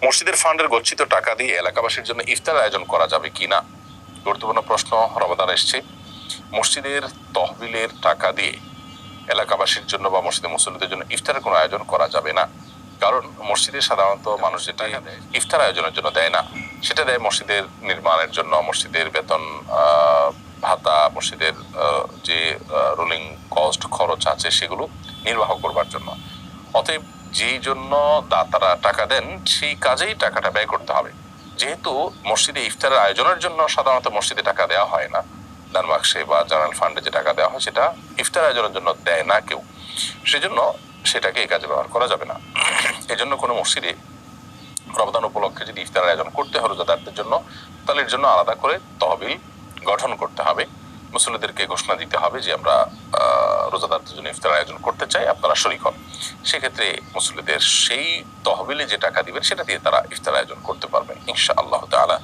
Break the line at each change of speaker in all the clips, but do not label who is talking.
মসজিদের ফান্ডের গচ্ছিত টাকা দিয়ে এলাকাবাসীর জন্য ইফতার আয়োজন করা যাবে কিনা, গুরুত্বপূর্ণ প্রশ্ন রমাদান এসছে। মসজিদের তহবিলের টাকা দিয়ে এলাকাবাসীর জন্য বা মসজিদের মুসল্লিদের জন্য ইফতারের কোনো আয়োজন করা যাবে না। কারণ মসজিদে সাধারণত মানুষ যেটা ইফতার আয়োজনের জন্য দেয় না, সেটা দেয় মসজিদের নির্মাণের জন্য, মসজিদের বেতন ভাতা, মসজিদের যে রোলিং কস্ট খরচ আছে সেগুলো নির্বাহ করবার জন্য। অতএব যেই জন্য দাতারা টাকা দেন সেই কাজেই টাকাটা ব্যয় করতে হবে। যেহেতু মসজিদে ইফতারের আয়োজনের জন্য সাধারণত মসজিদে টাকা দেওয়া হয় না, দান বাক্সে বা জেনারেল ফান্ডে যে টাকা দেওয়া হয় সেটা ইফতার আয়োজনের জন্য দেয় না কেউ, সেজন্য সেটাকে এই কাজে ব্যবহার করা যাবে না। এজন্য কোনো মসজিদে রমাদান উপলক্ষে যদি ইফতার আয়োজন করতে হয় রোজাদারদের জন্য, তাহলে এর জন্য আলাদা করে তহবিল গঠন করতে হবে, মুসল্লিদেরকে ঘোষণা দিতে হবে যে আমরা রোজাদারদের জন্য ইফতার আয়োজন করতে চাই, আপনারা শরীক হন। সেক্ষেত্রে মুসল্লিদের সেই তহবিলে যে টাকা দিবেন সেটা দিয়ে তারা ইফতার আয়োজন করতে পারবেন ইনশাআল্লাহ তাআলা।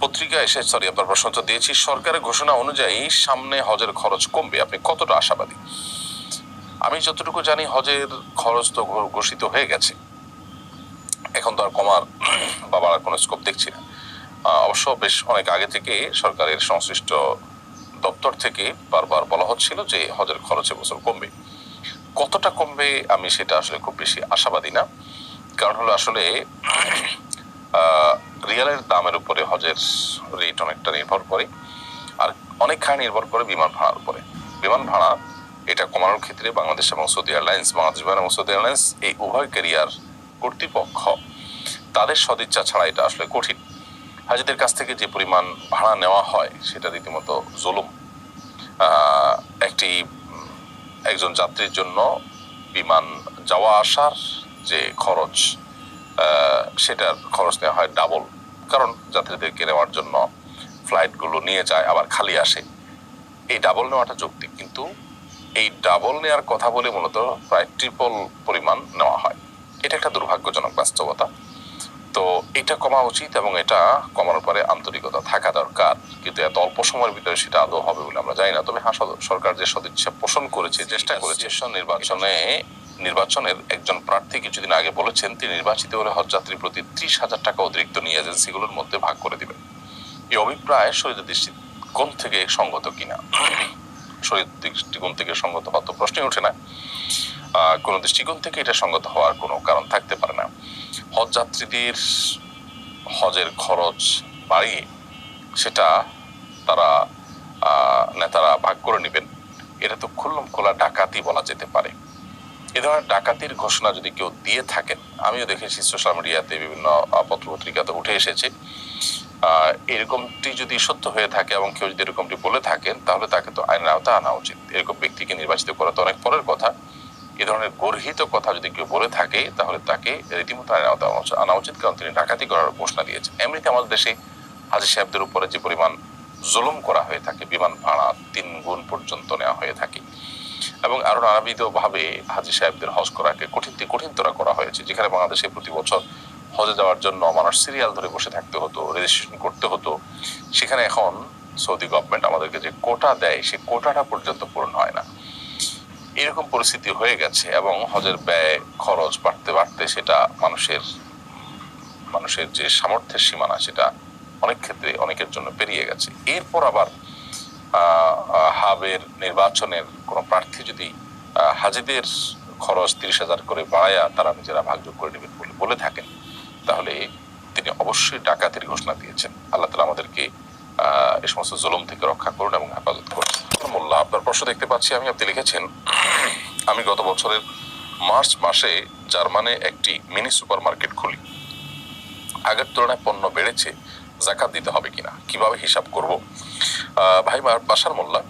পত্রিকা এসে আপনার প্রশ্ন তো দিয়েছি। সরকারের ঘোষণা অনুযায়ী সামনে হজের খরচ কমবে, আপনি কতটা আশাবাদী? আমি যতটুকু জানি হজের খরচ তো ঘোষিত হয়ে গেছে, এখন তো আর কমার বা বাড়ার কোনো স্কোপ দেখছি না। অবশ্য বেশ অনেক আগে থেকে সরকারের সংশ্লিষ্ট দপ্তর থেকে বারবার বলা হচ্ছিল যে হজের খরচ এবছর কমবে। কতটা কমবে আমি সেটা আসলে খুব বেশি আশাবাদী না। কারণ হলো আসলে রিয়ালের দামের উপরে হজের রেট অনেকটা নির্ভর করে, আর অনেকখানি নির্ভর করে বিমান ভাড়ার উপরে। বিমান ভাড়া এটা কমানোর ক্ষেত্রে বাংলাদেশ এবং সৌদি এয়ারলাইন্স, বাংলাদেশ বিমান এবং সৌদি এয়ারলাইন্স এই উভয় ক্যারিয়ার কর্তৃপক্ষ তাদের সদিচ্ছা ছাড়া এটা আসলে কঠিন। হাজিদের কাছ থেকে যে পরিমাণ ভাড়া নেওয়া হয় সেটা রীতিমতো জুলুম। একজন যাত্রীর জন্য বিমান যাওয়া আসার যে খরচ, সেটার খরচ নেওয়া হয় ডাবল। কারণ যাত্রীদেরকে নেওয়ার জন্য ফ্লাইটগুলো নিয়ে যায় আবার খালি আসে, এই ডাবল নেওয়াটা যৌক্তিক, কিন্তু এই ডাবল নেওয়ার কথা বলে মূলত প্রায় ট্রিপল পরিমাণ নেওয়া হয়। এটা একটা দুর্ভাগ্যজনক বাস্তবতা। তো এটা কমা উচিত এবং এটা কমানোর পরে আন্তরিকতা থাকা দরকার, কিন্তু এত অল্প সময়ের ভিতরে সেটা আদৌ হবে বলে আমরা জানি না। তবে হ্যাঁ, সরকার যে সদিচ্ছা পোষণ করেছে, চেষ্টা করেছে, নির্বাচনের একজন প্রার্থী কিছুদিন আগে বলেছেন তিনি নির্বাচিত হলে হজযাত্রী প্রতি 30,000 টাকা অতিরিক্ত নিয়ে এজেন্সিগুলোর মধ্যে ভাগ করে দিবেন। এই অভিপ্রায় শরীয়তের দৃষ্টিকোণ থেকে সঙ্গত কিনা? শরীয়তের দৃষ্টিকোণ থেকে সঙ্গত হওয়ার তো প্রশ্নই ওঠে না। কোন দৃষ্টিকোণ থেকে এটা সঙ্গত হওয়ার কোনো কারণ থাকতে পারে না। হজ যাত্রীদের হজের খরচ বাড়িয়ে সেটা তারা নেতারা ভাগ করে নেবেন, এটা তো খুল্লম খোলা ডাকাতি বলা যেতে পারে। এ ধরনের ডাকাতির ঘোষণা যদি কেউ দিয়ে থাকেন, আমিও দেখেছি সোশ্যাল মিডিয়াতে বিভিন্ন পত্রপত্রিকাতে উঠে এসেছে, এরকমটি যদি সত্য হয়ে থাকে এবং কেউ যদি এরকমটি বলে থাকেন, তাহলে তাকে তো আইনের আওতায় আনা উচিত। এরকম ব্যক্তিকে নির্বাচিত করা তো অনেক পরের কথা। এ ধরনের গর্হিত কথা যদি কেউ বলে থাকে তাহলে তাকে রীতিমতো আইনের আওতায় আনা উচিত, কারণ তিনি ডাকাতি করার ঘোষণা দিয়েছেন। এমনিতে আমাদের দেশে হাজী সাহেবদের উপরে যে পরিমাণ জুলুম করা হয়ে থাকে, বিমান ভাড়া 3 গুণ পর্যন্ত নেওয়া হয়ে থাকে, এবং আরো নানাবিধ ভাবে হাজী সাহেবদের হজ করাকে কঠিনতর করা হয়েছে। যেখানে বাংলাদেশে প্রতি বছর হজে যাওয়ার জন্য মানুষ সিরিয়াল ধরে বসে থাকতে হতো, রেজিস্ট্রেশন করতে হতো, সেখানে এখন সৌদি গভর্নমেন্ট আমাদেরকে যে কোটা দেয় সেই কোটাটা পর্যন্ত পূরণ হয় না। এরকম পরিস্থিতি হয়ে গেছে এবং হজের ব্যয় খরচ বাড়তে বাড়তে সেটা মানুষের যে সামর্থ্যের সীমানা সেটা অনেক ক্ষেত্রে অনেকের জন্য পেরিয়ে গেছে। এরপর আবার হাবের নির্বাচনের কোনো প্রার্থী যদি হাজিদের খরচ 30,000 করে বাড়ায়া তারা নিজেরা ভাগযোগ করে নেবেন বলে থাকেন, তাহলে তিনি অবশ্যই ডাকাতির ঘোষণা দিয়েছেন। আল্লাহ তাআলা আমাদেরকে এই সমস্ত জুলুম থেকে রক্ষা করুন এবং হেফাজত করুন। মোল্লা, আপনার প্রশ্ন দেখতে পাচ্ছি আমি। আপনি লিখেছেন, আমি গত বছরের মার্চ মাসে জার্মানে একটি মিনি সুপার মার্কেট খুলি, আগের তুলনায় পণ্য বেড়েছে, যাকাত দিতে হবে কিনা, কিভাবে হিসাব করব? ভাই বাশার মোল্লা,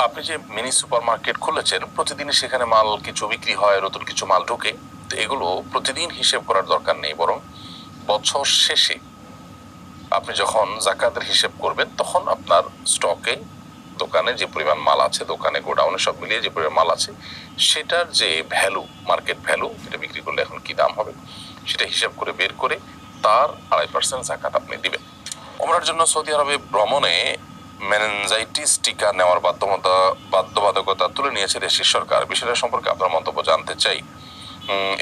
আপনি যে মিনি সুপার মার্কেট খুলেছেন, প্রতিদিন সেখানে মাল কিছু বিক্রি হয়, নতুন কিছু মাল ঢোকে, তো এগুলো প্রতিদিন হিসেব করার দরকার নেই, বরং বছর শেষে আপনি যখন যাকাতের হিসেব করবেন তখন আপনার স্টকে দোকানে যে পরিমাণ মাল আছে, দোকানে গোডাউনে সব মিলিয়ে যে পরিমাণ মাল আছে, সেটার যে ভ্যালু, মার্কেট ভ্যালু, যেটা বিক্রি করলে এখন কি দাম হবে, সেটা হিসাব করে বের করে তার 2.5% যাকাত আপনি দিবেন। ওমরার জন্য সৌদি আরবে ভ্রমণে মেনিনজাইটিস টিকা নেওয়ার বাধ্যবাধকতা তুলে নিয়েছে দেশের সরকার। বিষয়টা সম্পর্কে আপনার মন্তব্য জানতে চাই।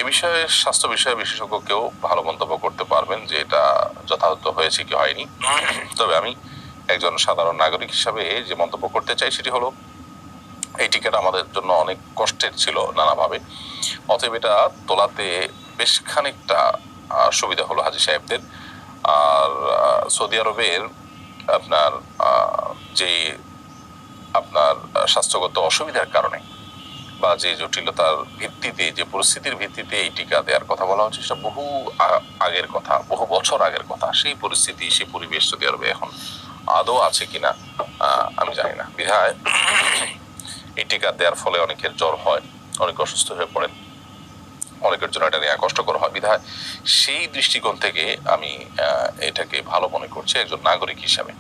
এ বিষয়ে স্বাস্থ্য বিষয়ে বিশেষজ্ঞ কেউ ভালো মন্তব্য করতে পারবেন যে এটা যথাযথ হয়েছে কি হয়নি। তবে আমি একজন সাধারণ নাগরিক হিসাবে যে মন্তব্য করতে চাই সেটি হলো, এই টিকাটা আমাদের জন্য অনেক কষ্টের ছিল নানাভাবে। অতএব এটা তোলাতে বেশ খানিকটা সুবিধা হলো হাজী সাহেবদের। আর সৌদি আরবের আপনার যে আপনার স্বাস্থ্যগত অসুবিধার কারণে বা যে জটিলতার ভিত্তিতে, যে পরিস্থিতির ভিত্তিতে এই টিকা দেওয়ার কথা বলা হচ্ছে, সেটা বহু আগের কথা, বহু বছর আগের কথা। সেই পরিস্থিতি, সেই পরিবেশ সৌদি আরবে এখন আদৌ আছে কিনা আমি জানি না। বিধায় এই টিকা দেওয়ার ফলে অনেকের জ্বর হয়, অনেকে অসুস্থ হয়ে পড়েন, অনেকের জন্য এটা নেওয়া কষ্টকর হয়। বিধায় সেই দৃষ্টিকোণ থেকে আমি এটাকে ভালো মনে করছি একজন নাগরিক হিসাবে।